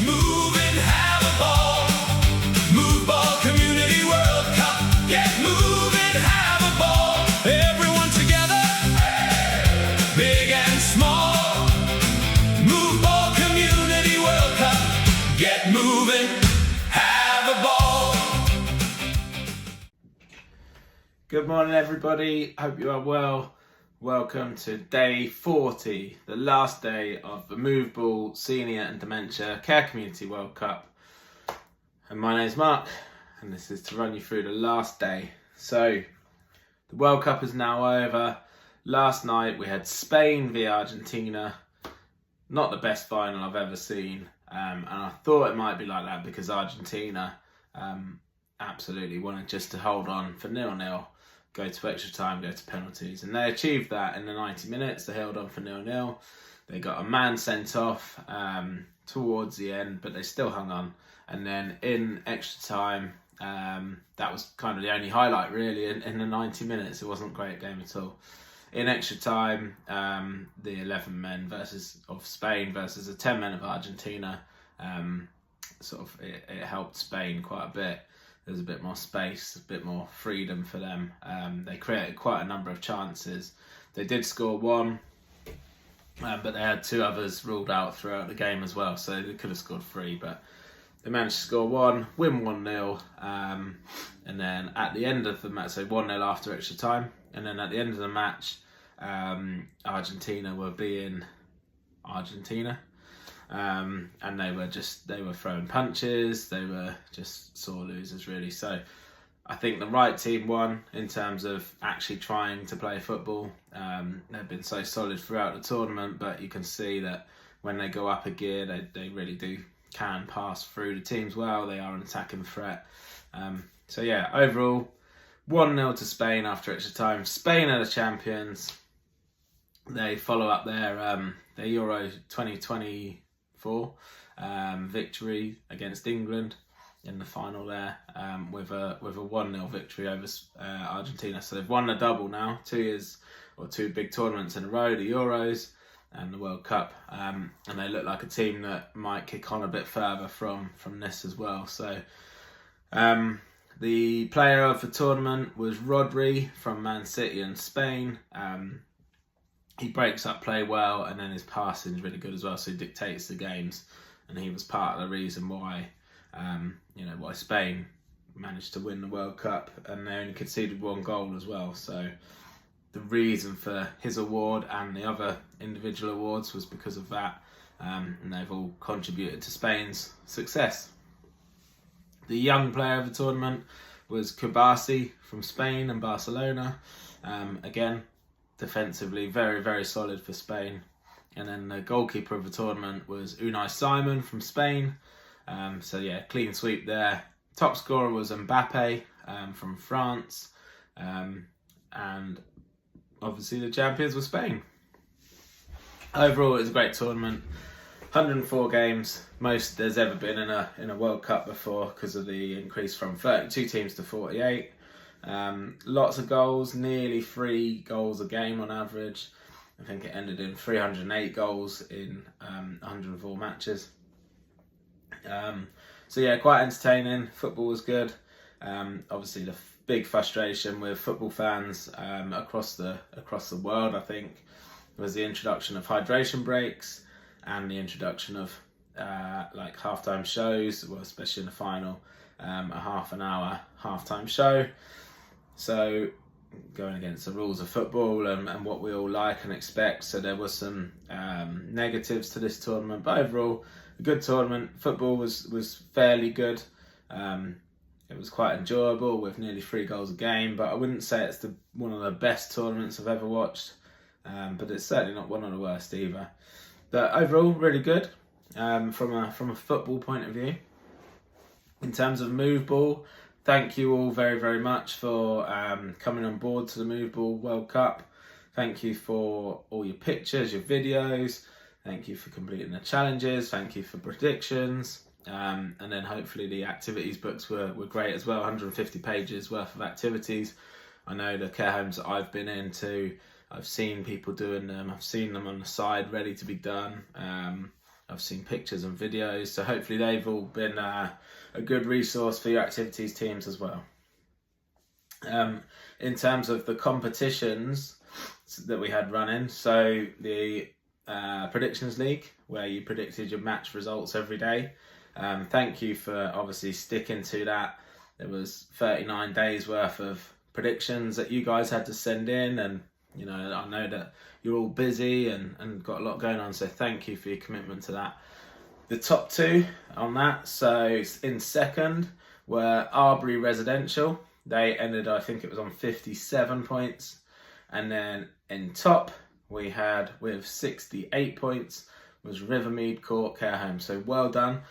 moving, have a ball. Move Ball Community World Cup. Get moving, have a ball. Everyone together, big and small. Move Ball Community World Cup. Get moving, have a ball. Good morning, everybody. Hope you are well. Welcome to day 40, the last day of the Move Ball Senior and Dementia Care Community World Cup. And my name's Mark, and this is to run you through the last day. So, the World Cup is now over. Last night we had Spain v Argentina. Not the best final I've ever seen. And I thought it might be like that because Argentina absolutely wanted just to hold on for 0-0. Go to extra time, go to penalties. And they achieved that in the 90 minutes. They held on for 0-0. They got a man sent off towards the end, but they still hung on. And then in extra time, that was kind of the only highlight really in the 90 minutes. It wasn't a great game at all. In extra time, the 11 men of Spain versus the 10 men of Argentina, it helped Spain quite a bit. There was a bit more space, a bit more freedom for them. They created quite a number of chances. They did score one, but they had two others ruled out throughout the game as well, so they could have scored three, but they managed to score one, win 1-0, and then at the end of the match, so 1-0 after extra time, and then at the end of the match, Argentina were being Argentina. And they were throwing punches, they were just sore losers really. So I think the right team won in terms of actually trying to play football. They've been so solid throughout the tournament, but you can see that when they go up a gear, they really can pass through the teams well. They are an attacking threat. So yeah, overall 1-0 to Spain after extra time. Spain are the champions. They follow up their Euro 2024 victory against England in the final there, with a 1-0 victory over Argentina. So they've won the double now, 2 big tournaments in a row, the Euros and the World Cup, and they look like a team that might kick on a bit further from this as well. So the player of the tournament was Rodri from Man City in Spain. He breaks up play well, and then his passing is really good as well. So he dictates the games, and he was part of the reason why, why Spain managed to win the World Cup, and they only conceded 1 goal as well. So the reason for his award and the other individual awards was because of that, and they've all contributed to Spain's success. The young player of the tournament was Kubasi from Spain and Barcelona. Again, defensively very, very solid for Spain. And then the goalkeeper of the tournament was Unai Simon from Spain. So yeah, clean sweep there. Top scorer was Mbappe from France. And obviously the champions were Spain. Overall, it was a great tournament. 104 games, most there's ever been in a World Cup before because of the increase from 32 teams to 48. Lots of goals, nearly 3 goals a game on average. I think it ended in 308 goals in 104 matches. So yeah, quite entertaining. Football was good. Obviously the big frustration with football fans across the world, I think, was the introduction of hydration breaks and the introduction of halftime shows, well, especially in the final, a half an hour halftime show. So going against the rules of football and what we all like and expect. So there was some negatives to this tournament, but overall a good tournament. Football was fairly good. It was quite enjoyable with nearly 3 goals a game, but I wouldn't say it's one of the best tournaments I've ever watched, but it's certainly not one of the worst either. But overall, really good from a football point of view. In terms of Move Ball, thank you all very, very much for coming on board to the Move Ball World Cup. Thank you for all your pictures, your videos. Thank you for completing the challenges. Thank you for predictions. And then hopefully the activities books were great as well. 150 pages worth of activities. I know the care homes that I've been into, I've seen people doing them. I've seen them on the side ready to be done. I've seen pictures and videos, so hopefully they've all been a good resource for your activities teams as well. In terms of the competitions that we had running, so the Predictions League, where you predicted your match results every day. Thank you for obviously sticking to that. There was 39 days worth of predictions that you guys had to send in, and you know, I know that you're all busy and got a lot going on, so thank you for your commitment to that. The top two on that, so in second were Arbury Residential. They ended, I think it was on 57 points. And then in top, we had with 68 points was Rivermead Court Care Home. So well done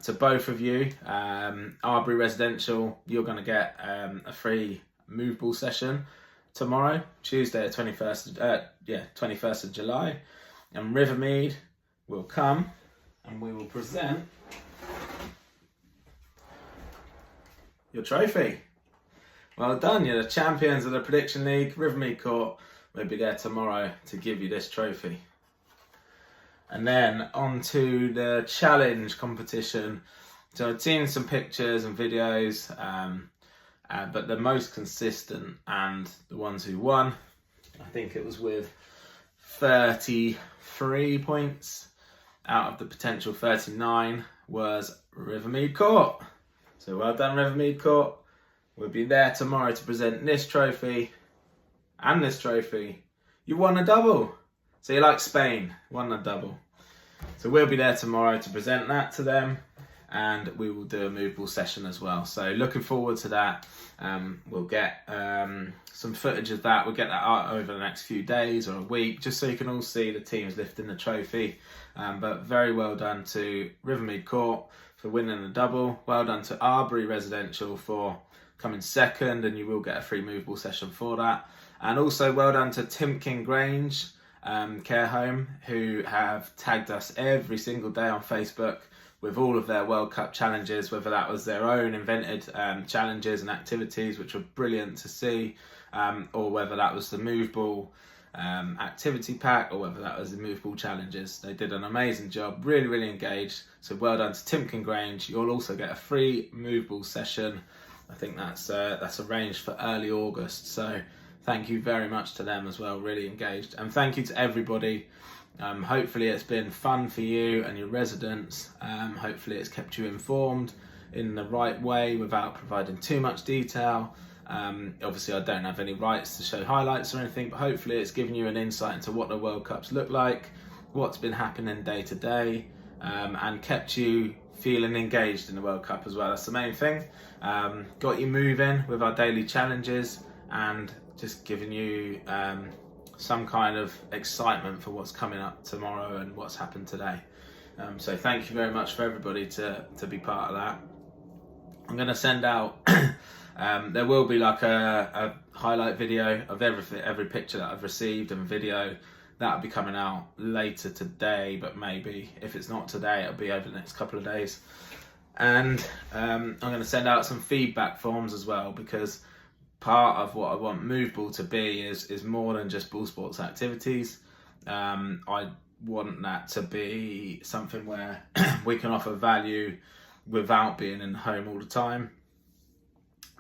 to both of you. Arbury Residential, you're going to get a free move ball session tomorrow, Tuesday, 21st of July. And Rivermead will come and we will present your trophy. Well done, you're the champions of the Prediction League. Rivermead Court will be there tomorrow to give you this trophy. And then on to the challenge competition. So I've seen some pictures and videos, but the most consistent and the ones who won, I think it was with 33 points out of the potential 39, was Rivermead Court. So well done, Rivermead Court. We'll be there tomorrow to present this trophy and this trophy. You won a double. So you're like Spain, won a double. So we'll be there tomorrow to present that to them, and we will do a move ball session as well. So looking forward to that. We'll get some footage of that. We'll get that out over the next few days or a week, just so you can all see the teams lifting the trophy. But very well done to Rivermead Court for winning the double. Well done to Arbury Residential for coming second, and you will get a free move ball session for that. And also well done to Timken Grange Care Home, who have tagged us every single day on Facebook with all of their World Cup challenges, whether that was their own invented challenges and activities, which were brilliant to see, or whether that was the move ball activity pack, or whether that was the move ball challenges. They did an amazing job, really, really engaged. So well done to Timken Grange. You'll also get a free move ball session. I think that's arranged for early August. So thank you very much to them as well, really engaged. And thank you to everybody. Hopefully it's been fun for you and your residents. Hopefully it's kept you informed in the right way without providing too much detail. Obviously I don't have any rights to show highlights or anything, but hopefully it's given you an insight into what the World Cups look like, what's been happening day to day, and kept you feeling engaged in the World Cup as well. That's the main thing. Got you moving with our daily challenges and just giving you some kind of excitement for what's coming up tomorrow and what's happened today. So thank you very much for everybody to be part of that. I'm going to send out there will be like a highlight video of every picture that I've received and video. That'll be coming out later today, but maybe if it's not today, it'll be over the next couple of days. And I'm going to send out some feedback forms as well, because part of what I want Move Ball to be is more than just ball sports activities. I want that to be something where we can offer value without being in the home all the time,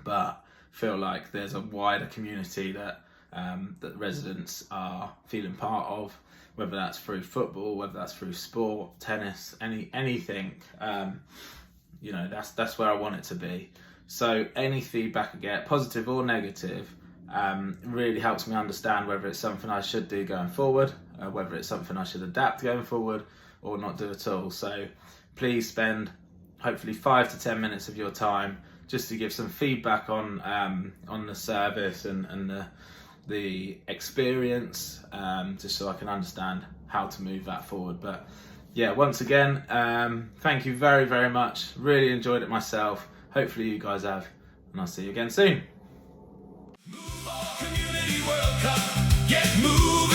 but feel like there's a wider community that residents are feeling part of, whether that's through football, whether that's through sport, tennis, anything. That's where I want it to be. So any feedback I get, positive or negative, really helps me understand whether it's something I should do going forward, whether it's something I should adapt going forward or not do at all. So please spend hopefully 5 to 10 minutes of your time just to give some feedback on the service and the experience, just so I can understand how to move that forward. But yeah, once again, thank you very, very much. Really enjoyed it myself. Hopefully you guys have, and I'll see you again soon. Move Ball Community World Cup. Get moving.